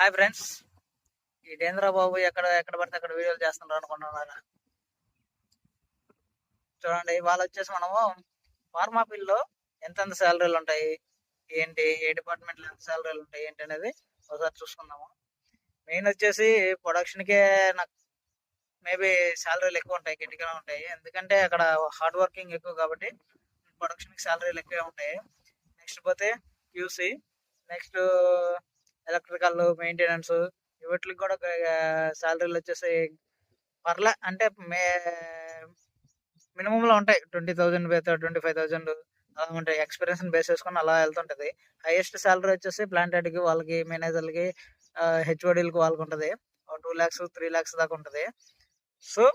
Hi friends. ఇదేంద్రా బాబు ఎక్కడ ఎక్కడ పడితే అక్కడ వీడియోలు చేస్తున్నారు అనుకుంటున్నారా? చూడండి, వాళ్ళు వచ్చేసి మనము ఫార్మా ఫీల్డ్లో ఎంతెంత శాలరీలు ఉంటాయి, ఏంటి, ఏ డిపార్ట్మెంట్లో ఎంత శాలరీలు ఉంటాయి ఏంటి అనేది ఒకసారి చూసుకుందాము. మెయిన్ వచ్చేసి ప్రొడక్షన్కే నాకు మేబీ శాలరీలు ఎక్కువ ఉంటాయి, గట్టిగానే ఉంటాయి. ఎందుకంటే అక్కడ హార్డ్ వర్కింగ్ ఎక్కువ కాబట్టి ప్రొడక్షన్కి శాలరీలు ఎక్కువే ఉంటాయి. నెక్స్ట్ పోతే క్యూసీ, నెక్స్ట్ ఎలక్ట్రికల్ మెయింటెనెన్స్, వీటికి కూడా శాలరీలు వచ్చేసి పర్లే, అంటే మినిమంలో ఉంటాయి. 20,000, 25,000 అలా ఉంటాయి. ఎక్స్పీరియన్స్ బేస్ చేసుకుని అలా వెళ్తుంటది. హైయెస్ట్ శాలరీ వచ్చేసి ప్లాంట్ హెడ్కి, వాళ్ళకి, మేనేజర్లకి, హెచ్ఓడీలకి వాళ్ళకి ఉంటుంది. 2 lakhs 3 lakhs దాకా ఉంటుంది. సో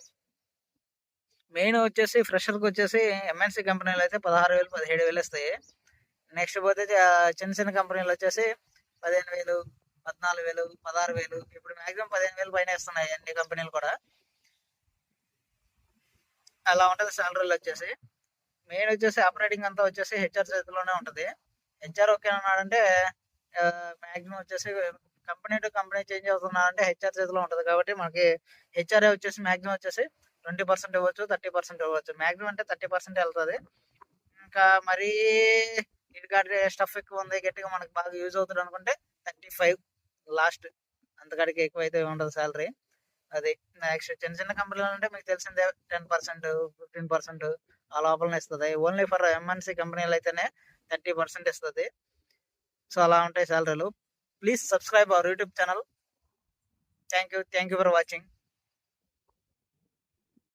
మెయిన్ వచ్చేసి ఫ్రెషర్కి వచ్చేసి ఎంఎన్సీ కంపెనీలు అయితే 16,000 17,000 ఇస్తాయి. నెక్స్ట్ పోతే చిన్న చిన్న కంపెనీలు వచ్చేసి 15,000 14,000 16,000, ఇప్పుడు మాక్సిమం 15,000 పైన ఇస్తున్నాయి అన్ని కంపెనీలు కూడా. అలా ఉంటుంది శాలరీలు వచ్చేసి. మెయిన్ వచ్చేసి ఆపరేటింగ్ అంతా వచ్చేసి హెచ్ఆర్ చేతిలోనే ఉంటుంది. హెచ్ఆర్ ఓకే అన్నాడంటే మాక్సిమం వచ్చేసి కంపెనీ టు కంపెనీ చేంజ్ అవుతున్నాడంటే హెచ్ఆర్ చేతిలో ఉంటుంది. కాబట్టి మనకి హెచ్ఆర్ఏ వచ్చేసి మాక్సిమం వచ్చేసి 20% ఇవ్వచ్చు, 30% ఇవ్వచ్చు. మాక్సిమం అంటే 30% వెళ్తుంది. ఇంకా మరీ ఇటుకాడి స్టఫ్ ఎక్కువ ఉంది, గట్టిగా మనకి బాగా యూజ్ అవుతుంది అనుకుంటే 35 లాస్ట్. అంతకాడికి ఎక్కువ అయితే ఉండదు శాలరీ. అది నెక్స్ట్ చిన్న చిన్న కంపెనీలు అంటే మీకు తెలిసిందే, 10% 15% ఆ లోపలనే ఇస్తుంది. ఓన్లీ ఫర్ ఎంఎన్సీ కంపెనీలు అయితేనే 30% ఇస్తుంది. సో అలా ఉంటాయి శాలరీలు. Please subscribe our YouTube channel. Thank you for watching.